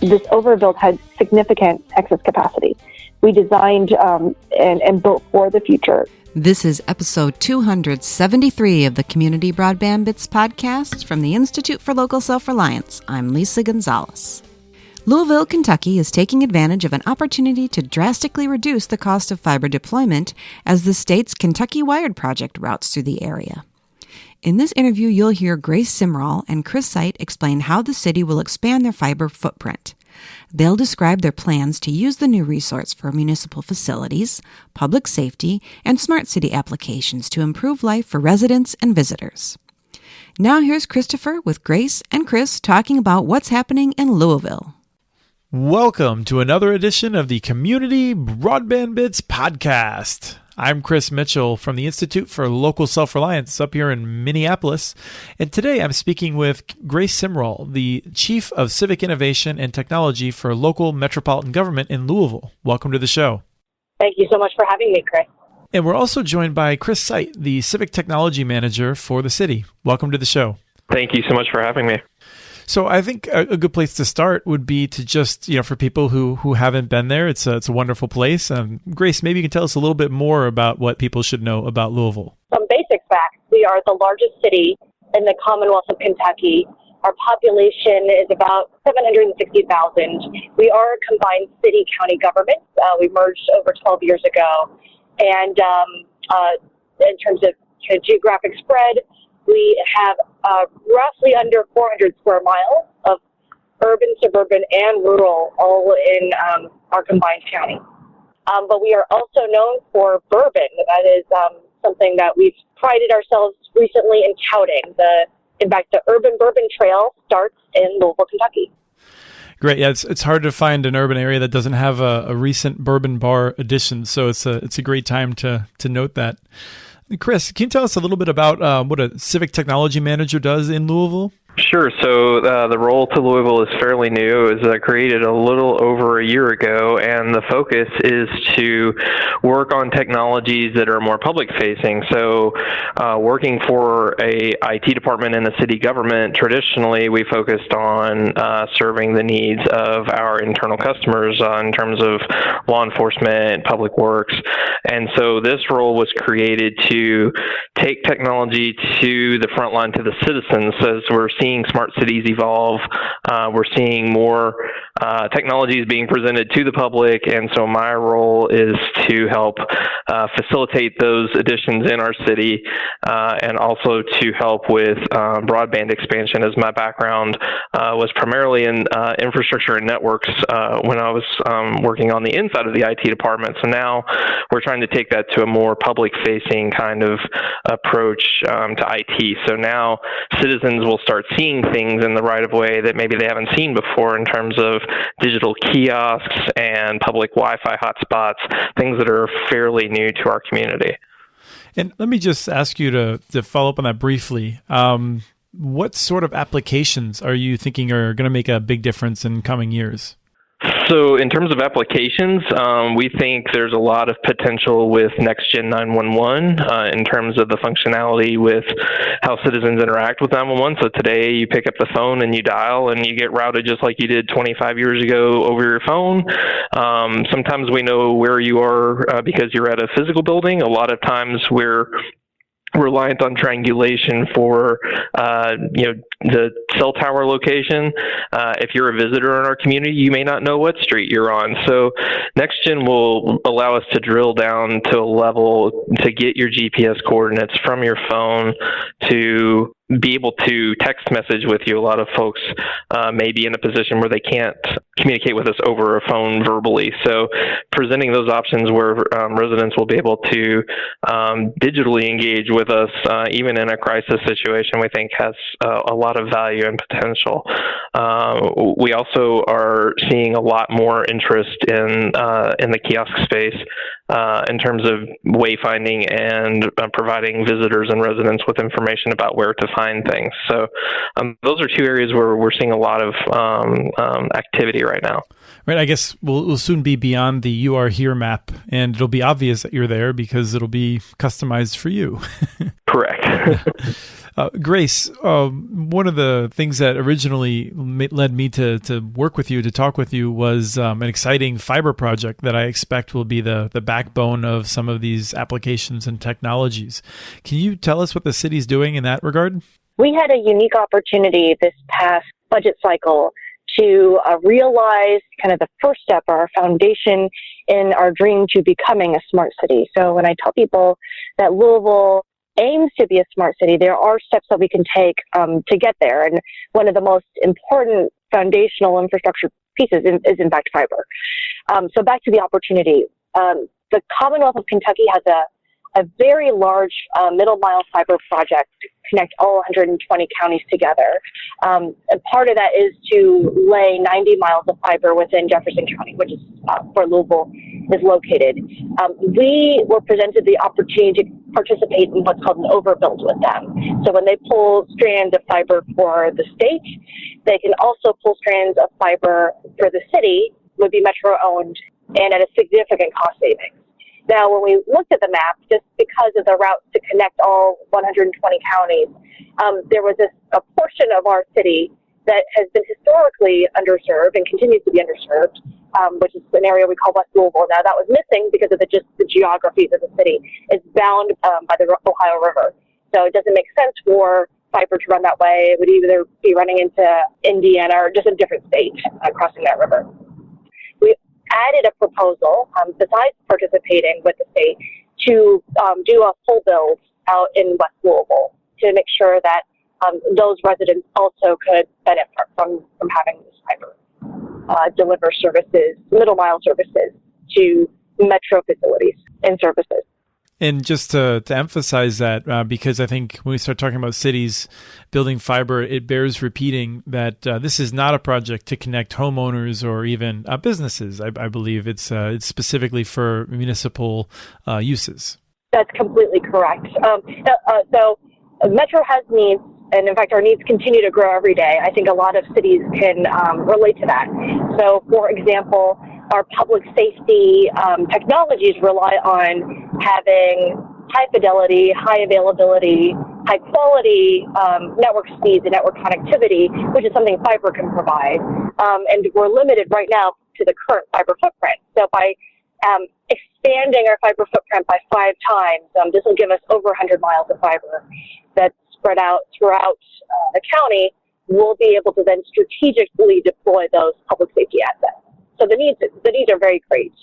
this overbuild had significant excess capacity. We designed and built for the future. This is episode 273 of the Community Broadband Bits podcast from the Institute for Local Self-Reliance. I'm Lisa Gonzalez. Louisville, Kentucky is taking advantage of an opportunity to drastically reduce the cost of fiber deployment as the state's Kentucky Wired project routes through the area. In this interview, you'll hear Grace Simrall and Chris Sight explain how the city will expand their fiber footprint. They'll describe their plans to use the new resource for municipal facilities, public safety, and smart city applications to improve life for residents and visitors. Now here's Christopher with Grace and Chris talking about what's happening in Louisville. Welcome to another edition of the Community Broadband Bits podcast. I'm Chris Mitchell from the Institute for Local Self-Reliance up here in Minneapolis, and today I'm speaking with Grace Simrall, the Chief of Civic Innovation and Technology for Local Metropolitan Government in Louisville. Welcome to the show. Thank you so much for having me, Chris. And we're also joined by Chris Sight, the Civic Technology Manager for the city. Welcome to the show. Thank you so much for having me. So I think a good place to start would be to just, for people who haven't been there, it's a wonderful place. Grace, maybe you can tell us a little bit more about what people should know about Louisville. Some basic facts. We are the largest city in the Commonwealth of Kentucky. Our population is about 760,000. We are a combined city-county government. We merged over 12 years ago. And in terms of geographic spread, we have roughly under 400 square miles of urban, suburban, and rural, all in our combined county. But we are also known for bourbon. That is something that we've prided ourselves recently in touting. In fact, the Urban Bourbon Trail starts in Louisville, Kentucky. Great. Yeah, it's hard to find an urban area that doesn't have a recent bourbon bar addition, so it's a great time to note that. Chris, can you tell us a little bit about what a civic technology manager does in Louisville? Sure. So the role to Louisville is fairly new. It was created a little over a year ago, and the focus is to work on technologies that are more public-facing. So working for a IT department in the city government, traditionally we focused on serving the needs of our internal customers in terms of law enforcement, public works. And so this role was created to take technology to the front line, to the citizens. As we're seeing smart cities evolve, we're seeing more technologies being presented to the public, and so my role is to help facilitate those additions in our city, and also to help with broadband expansion, as my background was primarily in infrastructure and networks when I was working on the inside of the IT department. So now we're trying to take that to a more public-facing kind of approach to IT. So now citizens will start seeing things in the right-of-way that maybe they haven't seen before in terms of digital kiosks and public Wi-Fi hotspots, things that are fairly new to our community. And let me just ask you to follow up on that briefly. What sort of applications are you thinking are going to make a big difference in coming years? So in terms of applications, we think there's a lot of potential with Next-Gen 911 in terms of the functionality with how citizens interact with 911. So today you pick up the phone and you dial and you get routed just like you did 25 years ago over your phone. Sometimes we know where you are because you're at a physical building. A lot of times we're reliant on triangulation for the cell tower location. If you're a visitor in our community, you may not know what street you're on. So NextGen will allow us to drill down to a level to get your GPS coordinates from your phone to be able to text message with you. A lot of folks may be in a position where they can't communicate with us over a phone verbally. So presenting those options where residents will be able to digitally engage with us, even in a crisis situation, we think has a lot of value and potential. We also are seeing a lot more interest in the kiosk space in terms of wayfinding and providing visitors and residents with information about where to find things. So those are two areas where we're seeing a lot of activity right now. Right. I guess we'll soon be beyond the "you are here" map, and it'll be obvious that you're there because it'll be customized for you. Correct. Grace, one of the things that originally led me to work with you, to talk with you, was an exciting fiber project that I expect will be the backbone of some of these applications and technologies. Can you tell us what the city's doing in that regard? We had a unique opportunity this past budget cycle to realize kind of the first step, our foundation in our dream to becoming a smart city. So when I tell people that Louisville aims to be a smart city, there are steps that we can take to get there. And one of the most important foundational infrastructure pieces is in fact fiber. So back to the opportunity. The Commonwealth of Kentucky has a very large middle mile fiber project to connect all 120 counties together. And part of that is to lay 90 miles of fiber within Jefferson County, which is where Louisville is located. We were presented the opportunity to participate in what's called an overbuild with them. So when they pull strands of fiber for the state, they can also pull strands of fiber for the city, would be Metro owned, and at a significant cost savings. Now, when we looked at the map, just because of the routes to connect all 120 counties, there was a portion of our city that has been historically underserved and continues to be underserved, which is an area we call West Louisville. Now, that was missing because of the geographies of the city. It's bound by the Ohio River. So it doesn't make sense for fiber to run that way. It would either be running into Indiana or just a different state crossing that river. We added a proposal, besides participating with the state, to do a full build out in West Louisville to make sure that those residents also could benefit from having this fiber deliver services, middle mile services to metro facilities and services. And just to emphasize that, because I think when we start talking about cities building fiber, it bears repeating that this is not a project to connect homeowners or even businesses. I believe it's specifically for municipal uses. That's completely correct. So Metro has needs, and in fact, our needs continue to grow every day. I think a lot of cities can relate to that. So, for example, our public safety technologies rely on having high fidelity, high availability, high quality network speeds and network connectivity, which is something fiber can provide. And we're limited right now to the current fiber footprint. So by expanding our fiber footprint by 5 times, this will give us over 100 miles of fiber that's spread out throughout the county. We'll be able to then strategically deploy those public safety assets. So the needs are very great.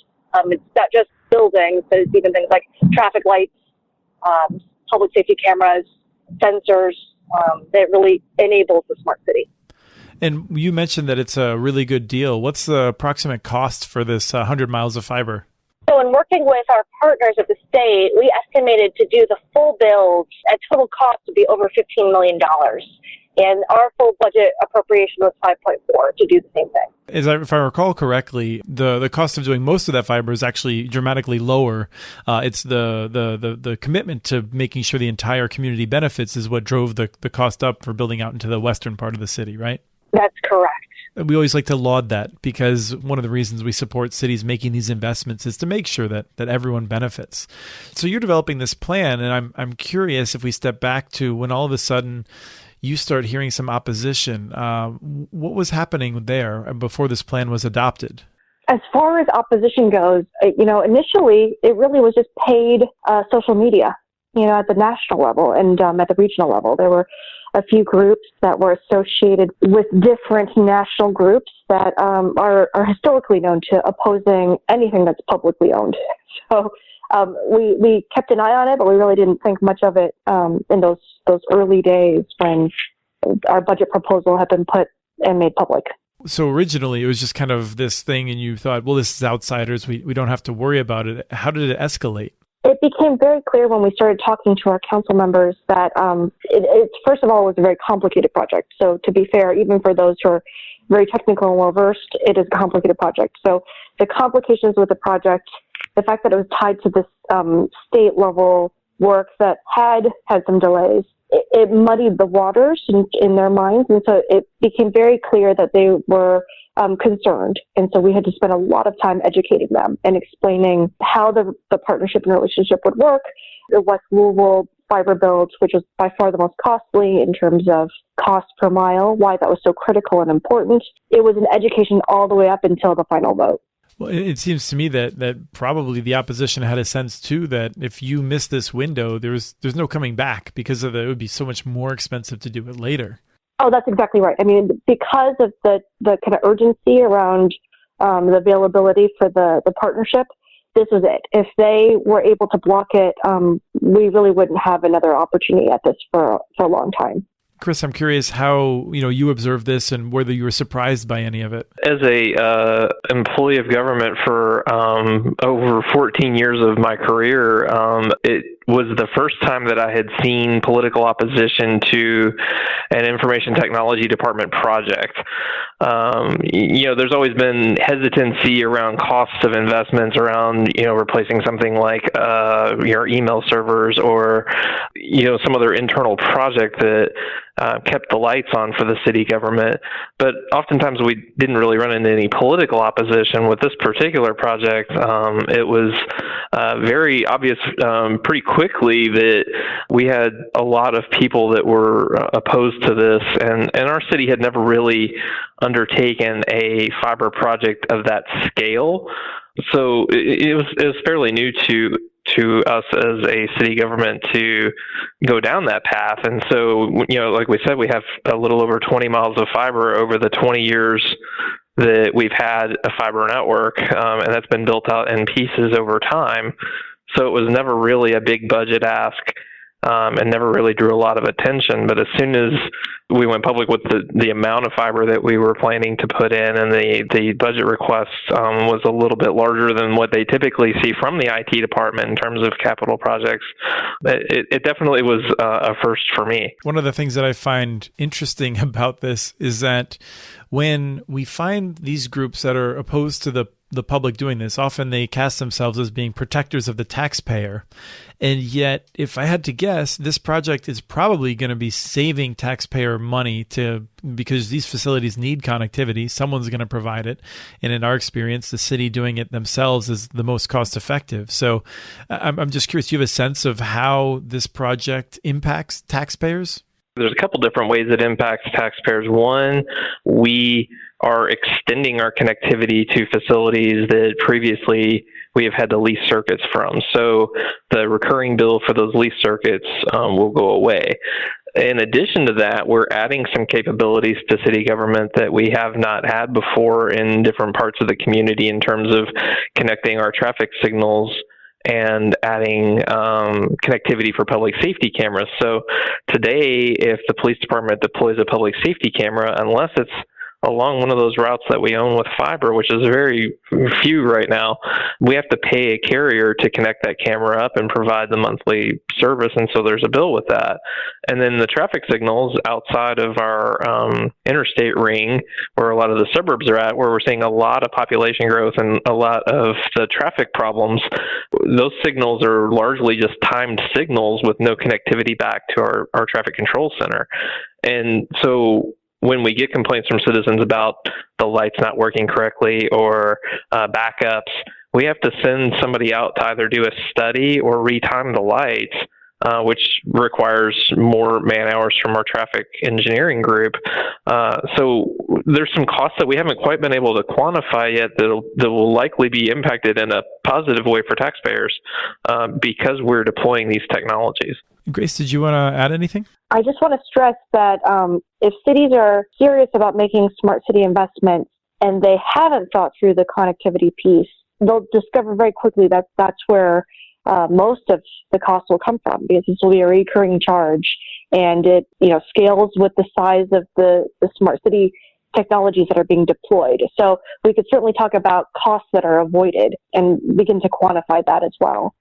It's not just buildings, but it's even things like traffic lights, public safety cameras, sensors, that really enables the smart city. And you mentioned that it's a really good deal. What's the approximate cost for this 100 miles of fiber? So in working with our partners at the state, we estimated to do the full build at total cost to be over $15 million. And our full budget appropriation was 5.4 to do the same thing. If I recall correctly, the cost of doing most of that fiber is actually dramatically lower. It's the commitment to making sure the entire community benefits is what drove the cost up for building out into the western part of the city, right? That's correct. We always like to laud that because one of the reasons we support cities making these investments is to make sure that everyone benefits. So you're developing this plan, and I'm curious if we step back to when all of a sudden you start hearing some opposition. What was happening there before this plan was adopted? As far as opposition goes, initially it really was just paid social media, at the national level and at the regional level. There were a few groups that were associated with different national groups that are historically known to opposing anything that's publicly owned. So we kept an eye on it, but we really didn't think much of it in those early days when our budget proposal had been put and made public. So originally it was just kind of this thing and you thought, well, this is outsiders. We don't have to worry about it. How did it escalate? It became very clear when we started talking to our council members that it first of all, was a very complicated project. So to be fair, even for those who are very technical and well-versed, it is a complicated project. So the complications with the project, the fact that it was tied to this state-level work that had some delays, it muddied the waters in their minds. And so it became very clear that they were concerned. And so we had to spend a lot of time educating them and explaining how the partnership and relationship would work. The West Louisville fiber builds, which was by far the most costly in terms of cost per mile, why that was so critical and important. It was an education all the way up until the final vote. Well, it seems to me that probably the opposition had a sense too that if you miss this window, there's no coming back because of it would be so much more expensive to do it later. Oh, that's exactly right. I mean, because of the kind of urgency around the availability for the partnership, this was it. If they were able to block it, we really wouldn't have another opportunity at this for a long time. Chris, I'm curious how you observed this and whether you were surprised by any of it. As a employee of government for over 14 years of my career, it was the first time that I had seen political opposition to an information technology department project. There's always been hesitancy around costs of investments around, replacing something like your email servers or, some other internal project that kept the lights on for the city government. But oftentimes we didn't really run into any political opposition. With this particular project, it was very obvious pretty quickly that we had a lot of people that were opposed to this, and our city had never really undertaken a fiber project of that scale. So it was fairly new to us as a city government to go down that path. And so, like we said, we have a little over 20 miles of fiber over the 20 years that we've had a fiber network, and that's been built out in pieces over time. So it was never really a big budget ask, and never really drew a lot of attention. But as soon as we went public with the amount of fiber that we were planning to put in, and the budget request was a little bit larger than what they typically see from the IT department in terms of capital projects, it definitely was a first for me. One of the things that I find interesting about this is that when we find these groups that are opposed to the public doing this, often they cast themselves as being protectors of the taxpayer. And yet, if I had to guess, this project is probably going to be saving taxpayer money because these facilities need connectivity. Someone's going to provide it. And in our experience, the city doing it themselves is the most cost effective. So I'm just curious, do you have a sense of how this project impacts taxpayers? There's a couple different ways it impacts taxpayers. One, we are extending our connectivity to facilities that previously we have had to lease circuits from. So the recurring bill for those lease circuits will go away. In addition to that, we're adding some capabilities to city government that we have not had before in different parts of the community in terms of connecting our traffic signals and adding connectivity for public safety cameras. So today, if the police department deploys a public safety camera, unless it's along one of those routes that we own with fiber, which is very few right now, we have to pay a carrier to connect that camera up and provide the monthly service, and so there's a bill with that. And then the traffic signals outside of our interstate ring, where a lot of the suburbs are at, where we're seeing a lot of population growth and a lot of the traffic problems, those signals are largely just timed signals with no connectivity back to our traffic control center. And so when we get complaints from citizens about the lights not working correctly or backups, we have to send somebody out to either do a study or retime the lights, which requires more man hours from our traffic engineering group. So there's some costs that we haven't quite been able to quantify yet that will likely be impacted in a positive way for taxpayers because we're deploying these technologies. Grace, did you want to add anything? I just want to stress that if cities are serious about making smart city investments and they haven't thought through the connectivity piece, they'll discover very quickly that that's where most of the cost will come from, because this will be a recurring charge, and it scales with the size of the smart city technologies that are being deployed. So we could certainly talk about costs that are avoided and begin to quantify that as well.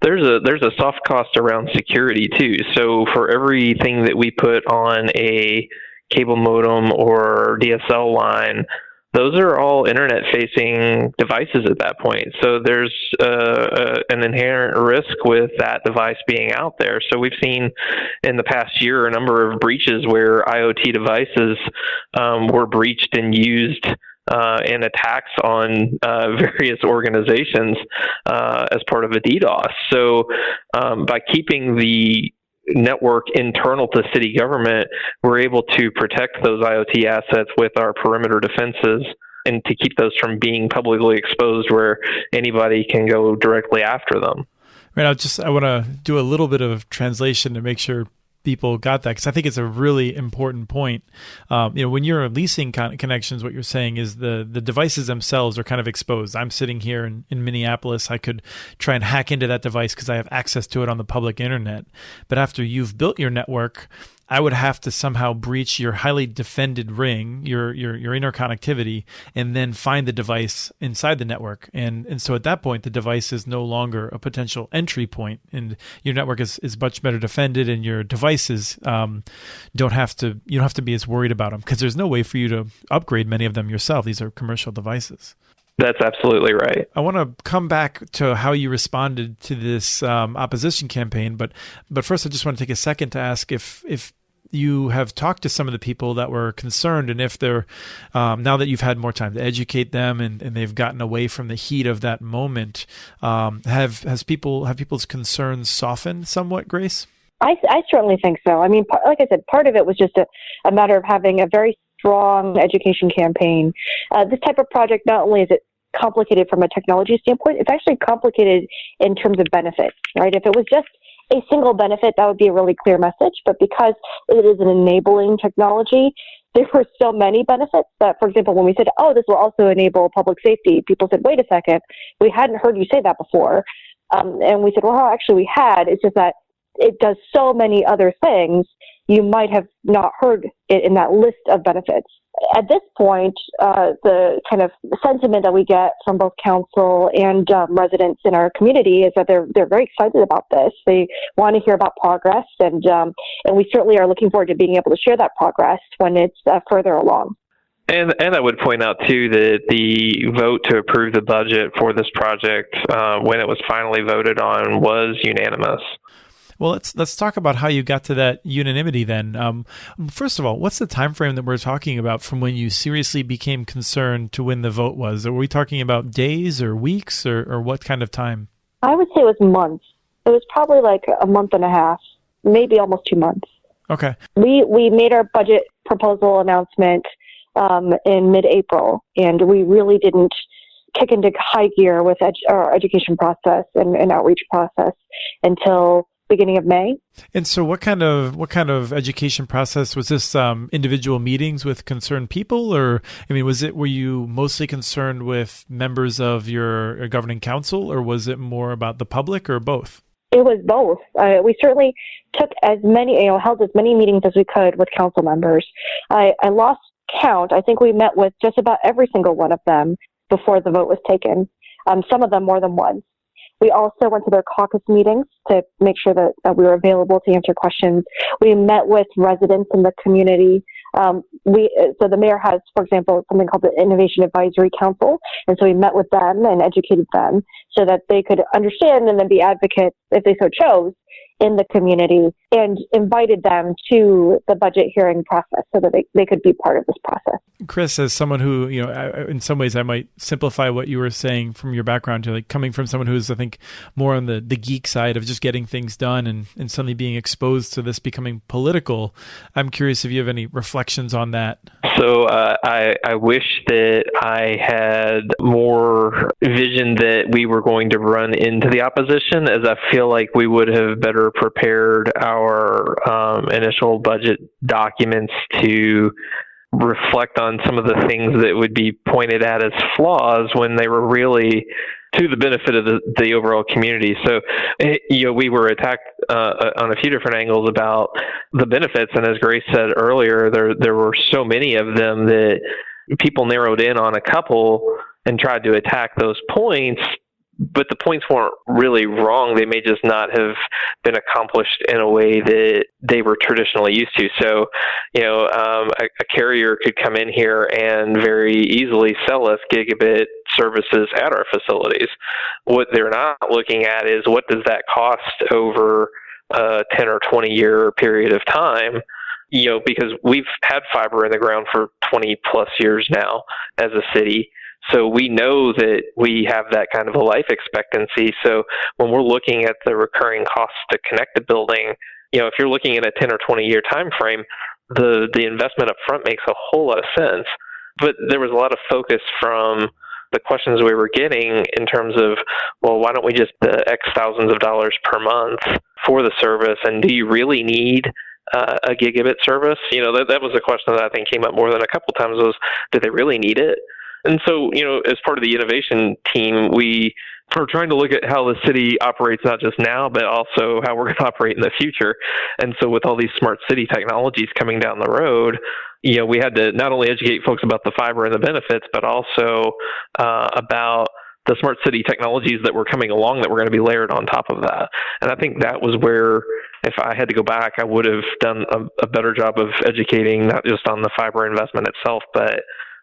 There's a soft cost around security too. So for everything that we put on a cable modem or DSL line, those are all internet-facing devices at that point. So there's an inherent risk with that device being out there. So we've seen in the past year a number of breaches where IoT devices were breached and used in attacks on various organizations as part of a DDoS. So by keeping the network internal to city government, we're able to protect those IoT assets with our perimeter defenses and to keep those from being publicly exposed where anybody can go directly after them. Right. I want to do a little bit of translation to make sure people got that, because I think it's a really important point. When you're leasing connections, what you're saying is the devices themselves are kind of exposed. I'm sitting here in Minneapolis. I could try and hack into that device because I have access to it on the public internet. But after you've built your network, I would have to somehow breach your highly defended ring, your interconnectivity, and then find the device inside the network. And so at that point, the device is no longer a potential entry point, and your network is much better defended, and your devices you don't have to be as worried about them, because there's no way for you to upgrade many of them yourself. These are commercial devices. That's absolutely right. I want to come back to how you responded to this opposition campaign, but first I just want to take a second to ask if you have talked to some of the people that were concerned, and if they're now that you've had more time to educate them and they've gotten away from the heat of that moment, have people's concerns softened somewhat, Grace? I certainly think so. I mean, like I said, part of it was just a matter of having a very strong education campaign. This type of project, not only is it complicated from a technology standpoint, it's actually complicated in terms of benefits, right? If it was just a single benefit, that would be a really clear message. But because it is an enabling technology, there were so many benefits that, for example, when we said, oh, this will also enable public safety, people said, wait a second, we hadn't heard you say that before. And we said, well, actually we had. It's just that it does so many other things, you might have not heard it in that list of benefits. At this point, the kind of sentiment that we get from both council and residents in our community is that they're very excited about this. They want to hear about progress, and we certainly are looking forward to being able to share that progress when it's further along. And I would point out, too, that the vote to approve the budget for this project, when it was finally voted on, was unanimous. Well, let's talk about how you got to that unanimity then. First of all, what's the time frame that we're talking about from when you seriously became concerned to when the vote was? Are we talking about days or weeks or what kind of time? I would say it was months. It was probably like a month and a half, maybe almost 2 months. Okay. We made our budget proposal announcement in mid-April, and we really didn't kick into high gear with our education process and outreach process until beginning of May. And so what kind of education process was this? Individual meetings with concerned people, or were you mostly concerned with members of your governing council, or was it more about the public, or both? It was both. We certainly took held as many meetings as we could with council members. I lost count. I think we met with just about every single one of them before the vote was taken. Some of them more than once. We also went to their caucus meetings to make sure that we were available to answer questions. We met with residents in the community. So the mayor has, for example, something called the Innovation Advisory Council. And so we met with them and educated them so that they could understand and then be advocates, if they so chose, in the community, and invited them to the budget hearing process so that they could be part of this process. Chris, as someone who, in some ways I might simplify what you were saying from your background to coming from someone who's, I think, more on the geek side of just getting things done and suddenly being exposed to this becoming political. I'm curious if you have any reflections on that. So I wish that I had more vision that we were going to run into the opposition, as I feel like we would have better prepared our initial budget documents to reflect on some of the things that would be pointed at as flaws when they were really to the benefit of the overall community. So, we were attacked on a few different angles about the benefits. And as Grace said earlier, there were so many of them that people narrowed in on a couple and tried to attack those points. But the points weren't really wrong. They may just not have been accomplished in a way that they were traditionally used to. So, a carrier could come in here and very easily sell us gigabit services at our facilities. What they're not looking at is what does that cost over a 10 or 20 year period of time, because we've had fiber in the ground for 20 plus years now as a city. So we know that we have that kind of a life expectancy. So when we're looking at the recurring costs to connect the building, if you're looking at a 10 or 20 year time frame, the investment up front makes a whole lot of sense. But there was a lot of focus from the questions we were getting in terms of, well, why don't we just X thousands of dollars per month for the service? And do you really need a gigabit service? That was a question that I think came up more than a couple times was, do they really need it? And so, as part of the innovation team, we are trying to look at how the city operates, not just now, but also how we're going to operate in the future. And so with all these smart city technologies coming down the road, we had to not only educate folks about the fiber and the benefits, but also about the smart city technologies that were coming along that were going to be layered on top of that. And I think that was where, if I had to go back, I would have done a better job of educating, not just on the fiber investment itself, but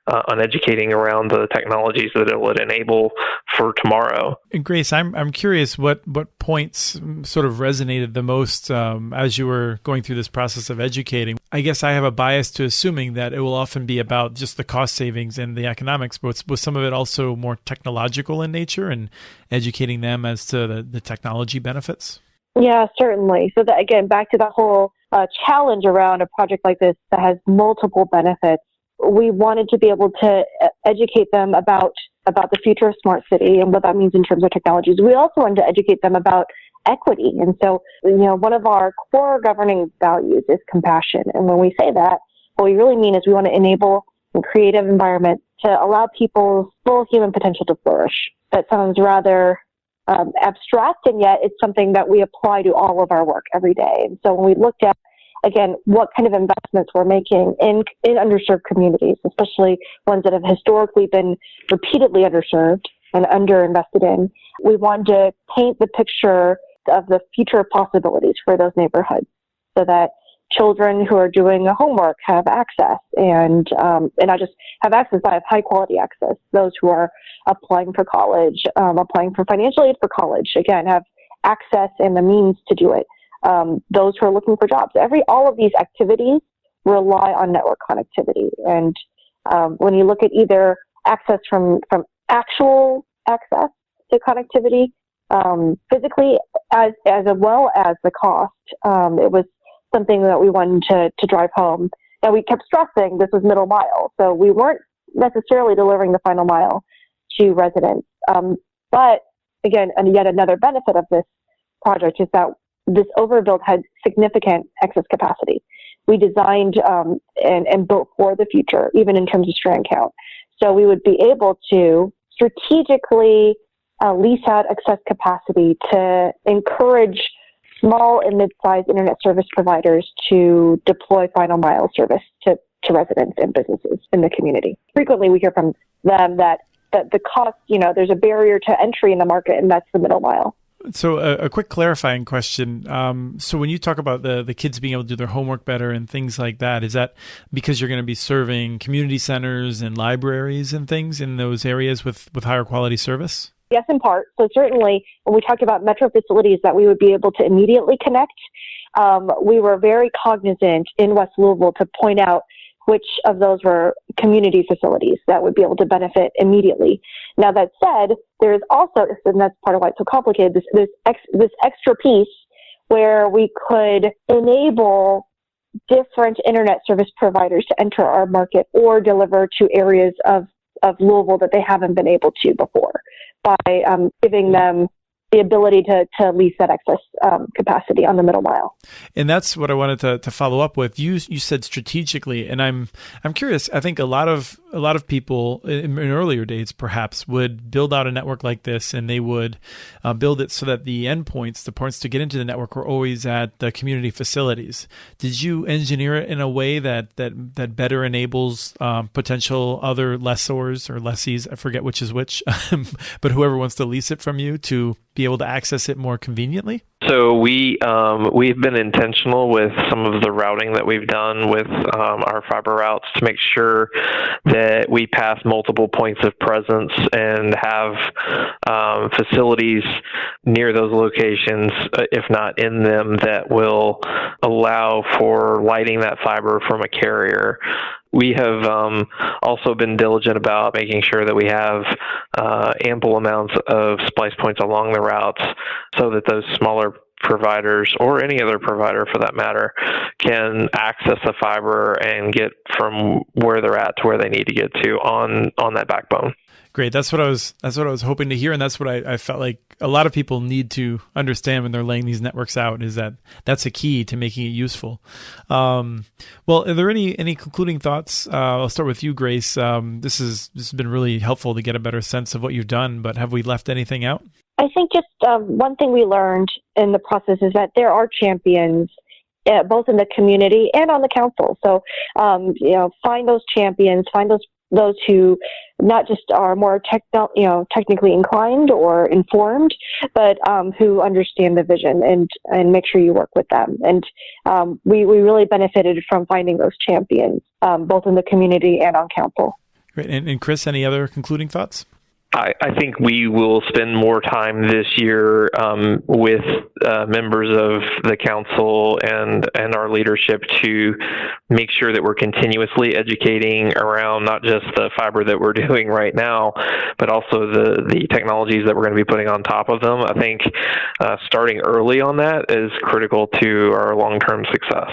on educating around the technologies that it would enable for tomorrow. And Grace, I'm curious what points sort of resonated the most as you were going through this process of educating. I guess I have a bias to assuming that it will often be about just the cost savings and the economics, but was some of it also more technological in nature and educating them as to the technology benefits? Yeah, certainly. So that, again, back to the whole challenge around a project like this that has multiple benefits. We wanted to be able to educate them about the future of smart city and what that means in terms of technologies. We also wanted to educate them about equity. And so, one of our core governing values is compassion. And when we say that, what we really mean is we want to enable a creative environment to allow people's full human potential to flourish. That sounds rather abstract, and yet it's something that we apply to all of our work every day. And so when we looked at, again, what kind of investments we're making in underserved communities, especially ones that have historically been repeatedly underserved and underinvested in, we wanted to paint the picture of the future possibilities for those neighborhoods so that children who are doing homework have access and not just have access, but have high quality access. Those who are applying for college, applying for financial aid for college, again, have access and the means to do it. Those who are looking for jobs. All of these activities rely on network connectivity. And when you look at either access from actual access to connectivity, physically as well as the cost, it was something that we wanted to drive home. And we kept stressing this was middle mile. So we weren't necessarily delivering the final mile to residents. But again, and yet another benefit of this project is that this overbuild had significant excess capacity. We designed and built for the future, even in terms of strand count. So we would be able to strategically lease out excess capacity to encourage small and mid-sized internet service providers to deploy final mile service to residents and businesses in the community. Frequently we hear from them that the cost, there's a barrier to entry in the market, and that's the middle mile. So a quick clarifying question. So when you talk about the kids being able to do their homework better and things like that, is that because you're going to be serving community centers and libraries and things in those areas with higher quality service? Yes, in part. So certainly when we talked about metro facilities that we would be able to immediately connect, we were very cognizant in West Louisville to point out which of those were community facilities that would be able to benefit immediately. Now, that said, there is also, and that's part of why it's so complicated, this extra piece where we could enable different internet service providers to enter our market or deliver to areas of Louisville that they haven't been able to before by giving them the ability to lease that excess capacity on the middle mile. And that's what I wanted to follow up with. You said strategically, and I'm curious. I think a lot of people in earlier days perhaps would build out a network like this, and they would build it so that the endpoints, the points to get into the network, were always at the community facilities. Did you engineer it in a way that better enables potential other lessors or lessees? I forget which is which, but whoever wants to lease it from you to be able to access it more conveniently? So we've been intentional with some of the routing that we've done with our fiber routes to make sure that we pass multiple points of presence and have facilities near those locations, if not in them, that will allow for lighting that fiber from a carrier. We have also been diligent about making sure that we have ample amounts of splice points along the routes so that those smaller providers, or any other provider for that matter, can access the fiber and get from where they're at to where they need to get to on that backbone. Great. That's what I was hoping to hear, and that's what I felt like a lot of people need to understand when they're laying these networks out, is that that's a key to making it useful. Well, are there any concluding thoughts? I'll start with you, Grace. This has been really helpful to get a better sense of what you've done, but have we left anything out? I think just one thing we learned in the process is that there are champions both in the community and on the council. So, find those champions, find those who not just are more technically inclined or informed, but who understand the vision, and make sure you work with them. And we really benefited from finding those champions, both in the community and on council. Great. And Chris, any other concluding thoughts? I think we will spend more time this year with members of the council and our leadership to make sure that we're continuously educating around not just the fiber that we're doing right now, but also the technologies that we're going to be putting on top of them. I think starting early on that is critical to our long-term success.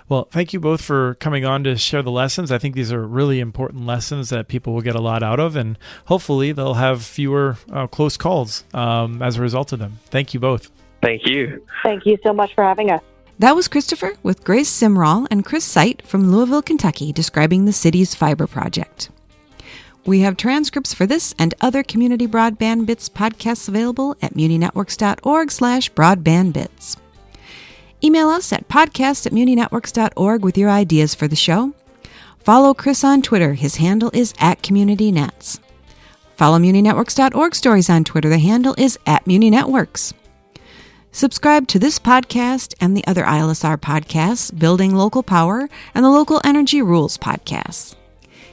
Well, thank you both for coming on to share the lessons. I think these are really important lessons that people will get a lot out of, and hopefully they'll have fewer close calls as a result of them. Thank you both. Thank you. Thank you so much for having us. That was Christopher with Grace Simrall and Chris Site from Louisville, Kentucky, describing the city's fiber project. We have transcripts for this and other Community Broadband Bits podcasts available at muninetworks.org/broadbandbits. Email us at podcast@muninetworks.org with your ideas for the show. Follow Chris on Twitter. His handle is @CommunityNets. Follow muninetworks.org stories on Twitter. The handle is @muninetworks. Subscribe to this podcast and the other ILSR podcasts, Building Local Power and the Local Energy Rules podcasts.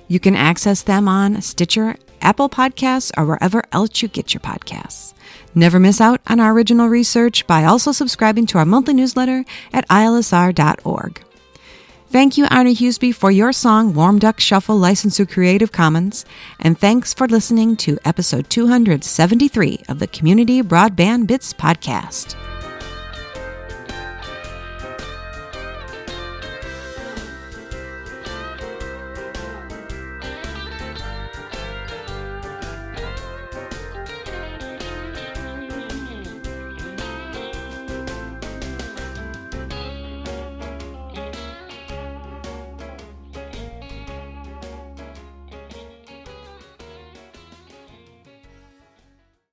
You can access them on Stitcher, Apple Podcasts, or wherever else you get your podcasts. Never miss out on our original research by also subscribing to our monthly newsletter at ilsr.org. Thank you, Arnie Huseby, for your song, Warm Duck Shuffle, licensed through Creative Commons. And thanks for listening to episode 273 of the Community Broadband Bits podcast.